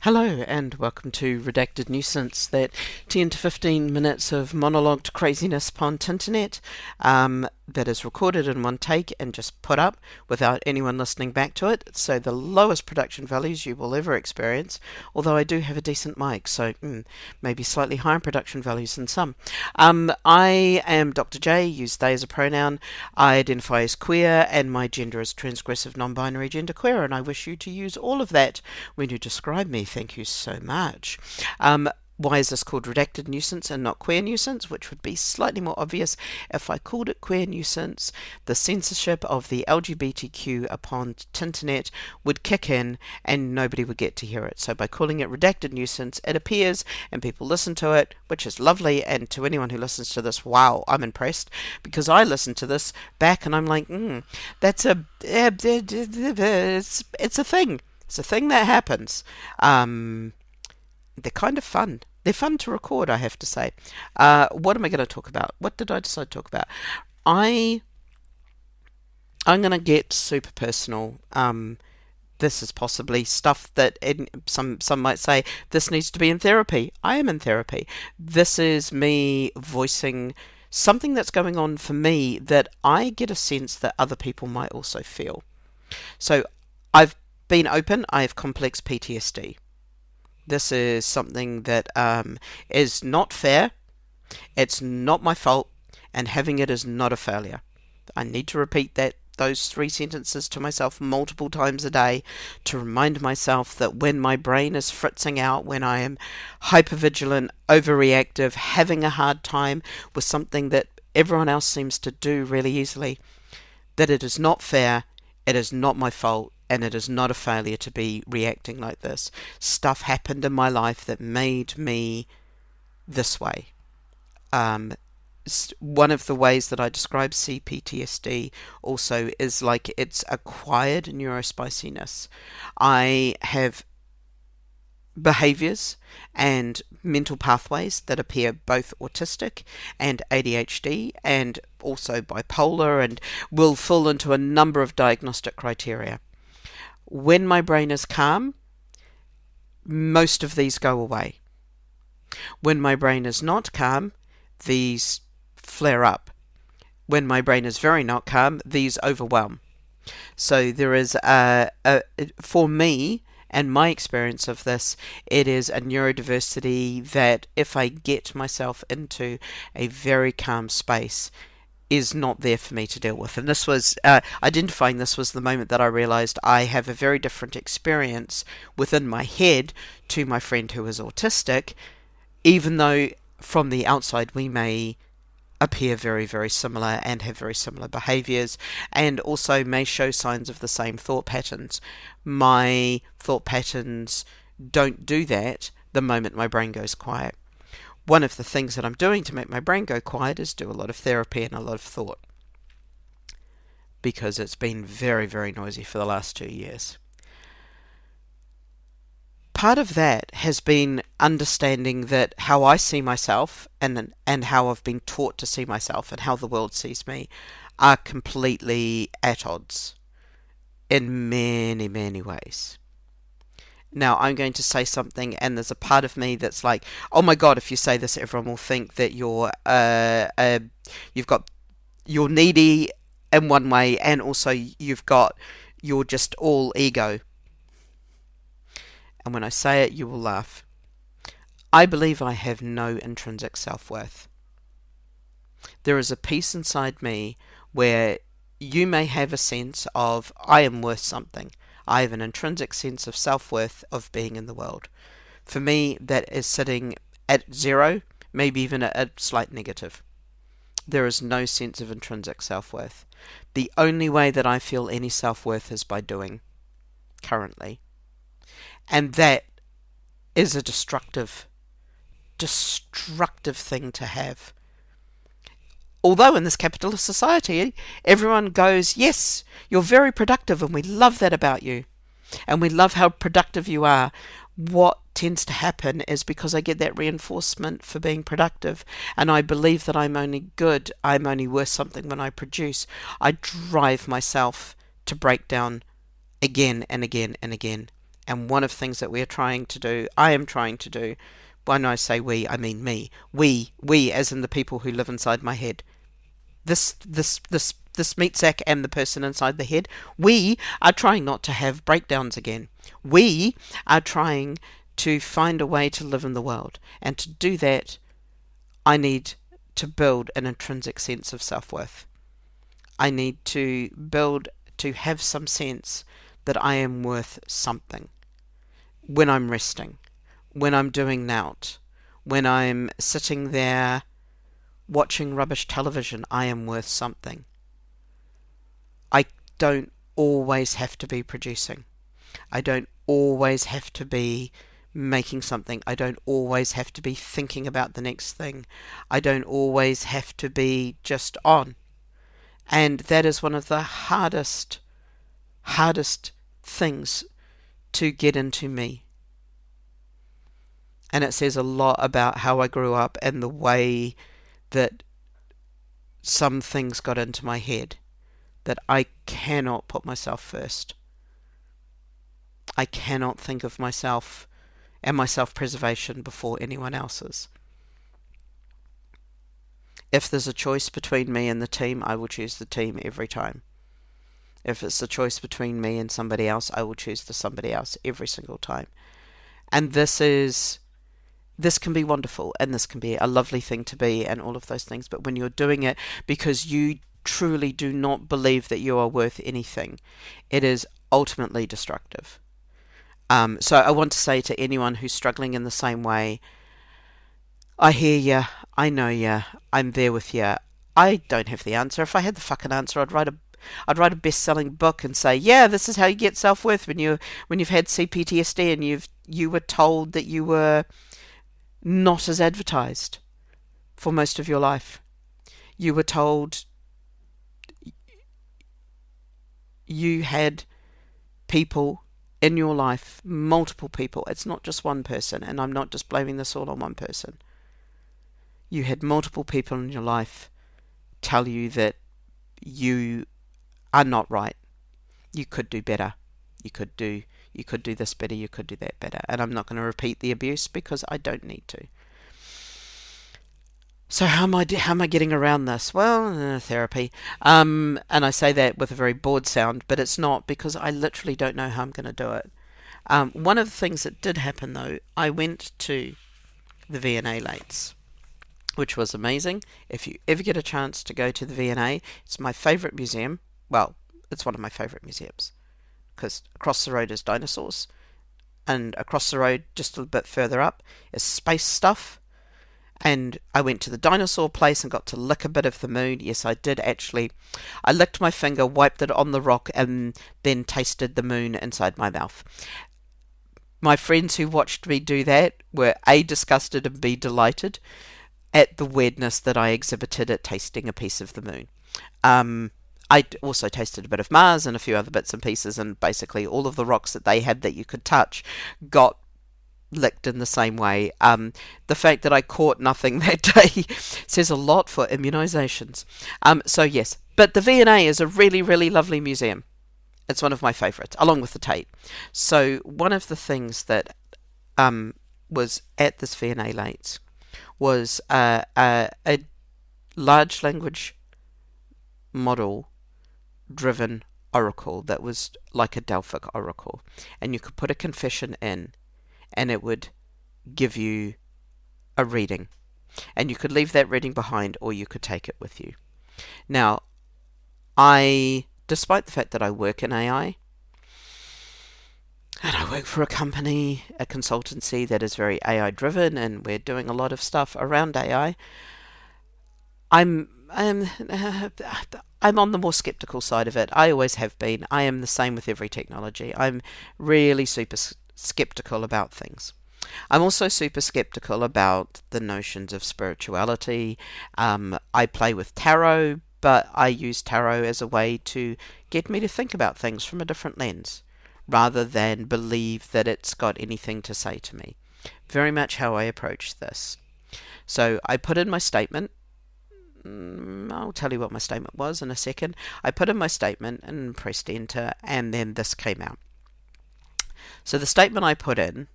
Hello and welcome to Redacted Nuisance, that 10 to 15 minutes of monologued craziness upon Tinternet that is recorded in one take and just put up without anyone listening back to it. So the lowest production values you will ever experience, although I do have a decent mic, so maybe slightly higher production values than some. I am Dr. J, use they as a pronoun. I identify as queer and my gender is transgressive non-binary genderqueer, and I wish you to use all of that when you describe me. Thank you so much. Why is this called redacted nuisance and not queer nuisance, which would be slightly more obvious if I called it queer nuisance? The censorship of the LGBTQ upon Tinternet would kick in and nobody would get to hear it. So by calling it redacted nuisance, it appears and people listen to it, which is lovely. And to anyone who listens to this, wow, I'm impressed, because I listen to this back and I'm like, that's it's a thing. It's a thing that happens. They're kind of fun. They're fun to record, I have to say. What am I going to talk about? What did I decide to talk about? I'm going to get super personal. This is possibly stuff that some might say this needs to be in therapy. I am in therapy. This is me voicing something that's going on for me that I get a sense that other people might also feel. So I've been open. I have complex PTSD. This is something that is not fair, it's not my fault, and having it is not a failure. I need to repeat those three sentences to myself multiple times a day to remind myself that when my brain is fritzing out, when I am hypervigilant, overreactive, having a hard time with something that everyone else seems to do really easily, that it is not fair, it is not my fault, and it is not a failure to be reacting like this. Stuff happened in my life that made me this way. One of the ways that I describe CPTSD also is like it's acquired neurospiciness. I have behaviors and mental pathways that appear both autistic and ADHD and also bipolar, and will fall into a number of diagnostic criteria. When my brain is calm, most of these go away. When my brain is not calm, these flare up. When my brain is very not calm, these overwhelm. So there is for me, and my experience of this, it is a neurodiversity that if I get myself into a very calm space, is not there for me to deal with. And this was, identifying this was the moment that I realized I have a very different experience within my head to my friend who is autistic, even though from the outside we may appear very, very similar and have very similar behaviors, and also may show signs of the same thought patterns. My thought patterns don't do that the moment my brain goes quiet. One of the things that I'm doing to make my brain go quiet is do a lot of therapy and a lot of thought, because it's been very, very noisy for the last 2 years. Part of that has been understanding that how I see myself and how I've been taught to see myself and how the world sees me are completely at odds in many, many ways. Now, I'm going to say something, and there's a part of me that's like, oh my god, if you say this, everyone will think that you're needy in one way, and also you're just all ego. And when I say it, you will laugh. I believe I have no intrinsic self-worth. There is a piece inside me where you may have a sense of, I am worth something. I have an intrinsic sense of self-worth of being in the world. For me, that is sitting at 0, maybe even a slight negative. There is no sense of intrinsic self-worth. The only way that I feel any self-worth is by doing, currently. And that is a destructive thing to have. Although in this capitalist society, everyone goes, yes, you're very productive and we love that about you. And we love how productive you are. What tends to happen is because I get that reinforcement for being productive and I believe that I'm only good, I'm only worth something when I produce, I drive myself to break down again and again and again. And one of the things that we're trying to do, I am trying to do, when I say we, I mean me. We, as in the people who live inside my head. This meat sack and the person inside the head. We are trying not to have breakdowns again. We are trying to find a way to live in the world. And to do that, I need to build an intrinsic sense of self-worth. I need to have some sense that I am worth something. When I'm resting, when I'm doing nout, when I'm sitting there watching rubbish television, I am worth something. I don't always have to be producing. I don't always have to be making something. I don't always have to be thinking about the next thing. I don't always have to be just on. And that is one of the hardest things to get into me. And it says a lot about how I grew up and the way that some things got into my head, that I cannot put myself first. I cannot think of myself and my self-preservation before anyone else's. If there's a choice between me and the team, I will choose the team every time. If it's a choice between me and somebody else, I will choose the somebody else every single time. And this can be wonderful, and this can be a lovely thing to be, and all of those things. But when you're doing it because you truly do not believe that you are worth anything, it is ultimately destructive. So I want to say to anyone who's struggling in the same way, I hear ya, I know ya, I'm there with ya. I don't have the answer. If I had the fucking answer, I'd write a best-selling book and say, yeah, this is how you get self-worth when you've had CPTSD and you were told that you were not as advertised for most of your life. You were told you had people in your life, multiple people. It's not just one person, and I'm not just blaming this all on one person. You had multiple people in your life tell you that you are not right. You could do better. You could do this better. You could do that better. And I'm not going to repeat the abuse because I don't need to. So how am I getting around this? Well, therapy. And I say that with a very bored sound, but it's not, because I literally don't know how I'm going to do it. One of the things that did happen, though, I went to the V&A Lates, which was amazing. If you ever get a chance to go to the V&A, it's my favourite museum. Well, it's one of my favourite museums, because across the road is dinosaurs, and across the road, just a little bit further up, is space stuff. And I went to the dinosaur place and got to lick a bit of the moon. Yes, I did actually. I licked my finger, wiped it on the rock, and then tasted the moon inside my mouth. My friends who watched me do that were A, disgusted, and B, delighted at the weirdness that I exhibited at tasting a piece of the moon. I also tasted a bit of Mars and a few other bits and pieces, and basically all of the rocks that they had that you could touch got licked in the same way. The fact that I caught nothing that day says a lot for immunisations. So yes, but the V&A is a really, really lovely museum. It's one of my favourites, along with the Tate. So one of the things that was at this V&A Lates was a large language model driven oracle that was like a delphic oracle, and you could put a confession in and it would give you a reading, and you could leave that reading behind or you could take it with you. Now, despite the fact that I work in AI, and I work for a company, a consultancy that is very AI driven, and we're doing a lot of stuff around AI, I'm on the more skeptical side of it. I always have been. I am the same with every technology. I'm really super skeptical about things. I'm also super skeptical about the notions of spirituality. I play with tarot, but I use tarot as a way to get me to think about things from a different lens, rather than believe that it's got anything to say to me. Very much how I approach this. So I put in my statement. I'll tell you what my statement was in a second. I put in my statement and pressed enter, and then this came out. So the statement I put in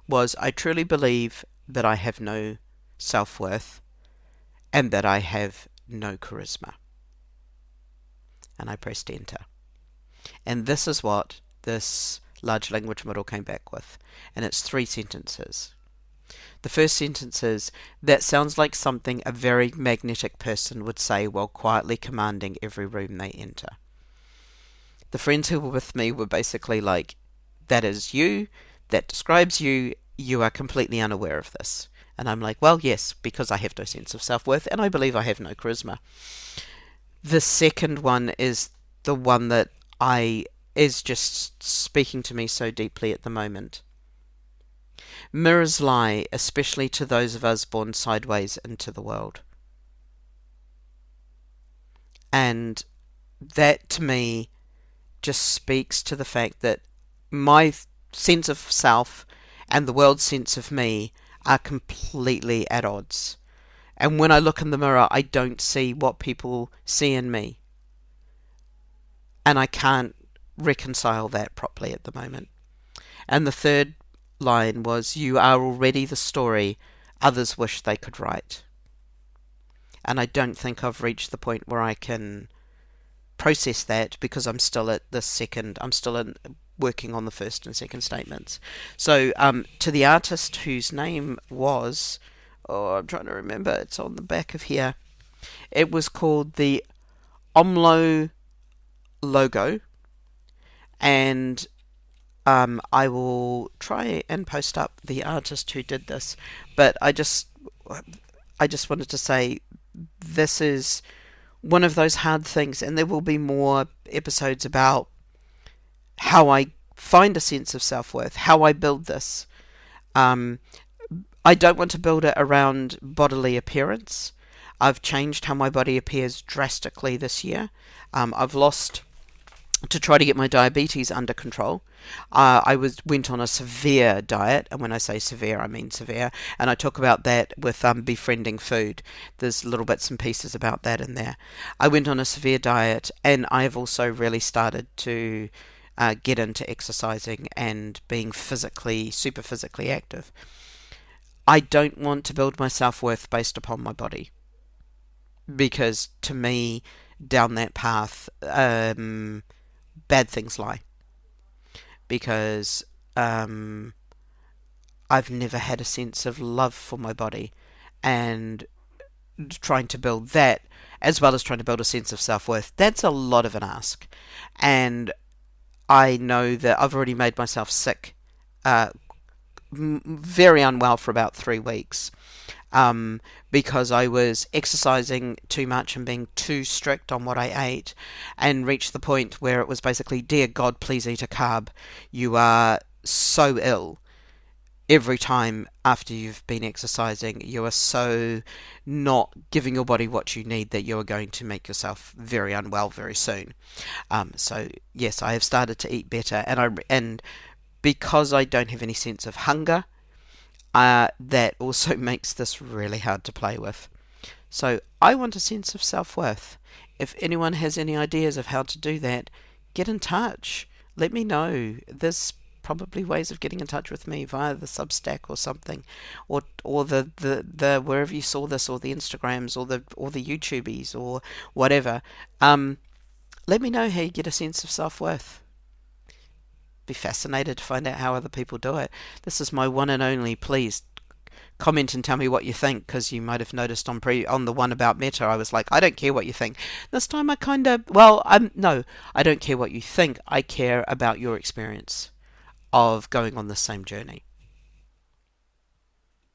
was, I truly believe that I have no self-worth and that I have no charisma. And I pressed enter. And this is what this large language model came back with. And it's 3 sentences. The first sentence is, that sounds like something a very magnetic person would say while quietly commanding every room they enter. The friends who were with me were basically like, that is you, that describes you, you are completely unaware of this. And I'm like, well, yes, because I have no sense of self-worth and I believe I have no charisma. The second one is the one that is just speaking to me so deeply at the moment. Mirrors lie, especially to those of us born sideways into the world. And that to me just speaks to the fact that my sense of self and the world's sense of me are completely at odds. And when I look in the mirror, I don't see what people see in me. And I can't reconcile that properly at the moment. And the third line was, you are already the story others wish they could write. And I don't think I've reached the point where I can process that, because I'm still at the second, I'm still working on the first and second statements. So to the artist whose name was, I'm trying to remember, it's on the back of here, it was called the Omlo logo, and I will try and post up the artist who did this, but I just wanted to say, this is one of those hard things, and there will be more episodes about how I find a sense of self-worth, how I build this. I don't want to build it around bodily appearance. I've changed how my body appears drastically this year. I've lost, to try to get my diabetes under control. I went on a severe diet, and when I say severe, I mean severe. And I talk about that with befriending food. There's little bits and pieces about that in there. I went on a severe diet, and I've also really started to get into exercising and being super physically active. I don't want to build my self-worth based upon my body, because to me, down that path, bad things lie. Because I've never had a sense of love for my body, and trying to build that, as well as trying to build a sense of self-worth, that's a lot of an ask. And I know that I've already made myself sick, very unwell for about 3 weeks, because I was exercising too much and being too strict on what I ate, and reached the point where it was basically, dear God, please eat a carb. You are so ill. Every time after you've been exercising, you are so not giving your body what you need that you are going to make yourself very unwell very soon. So yes, I have started to eat better, and because I don't have any sense of hunger, that also makes this really hard to play with. So I want a sense of self-worth. If anyone has any ideas of how to do that, get in touch. Let me know. There's probably ways of getting in touch with me via the Substack or something, or the wherever you saw this, or the Instagrams, or the YouTubies, or whatever. Let me know how you get a sense of self-worth. Be fascinated to find out how other people do it. This is my one and only. Please comment and tell me what you think, because you might have noticed on the one about Meta, I was like, I don't care what you think. This time I no, I don't care what you think. I care about your experience of going on the same journey.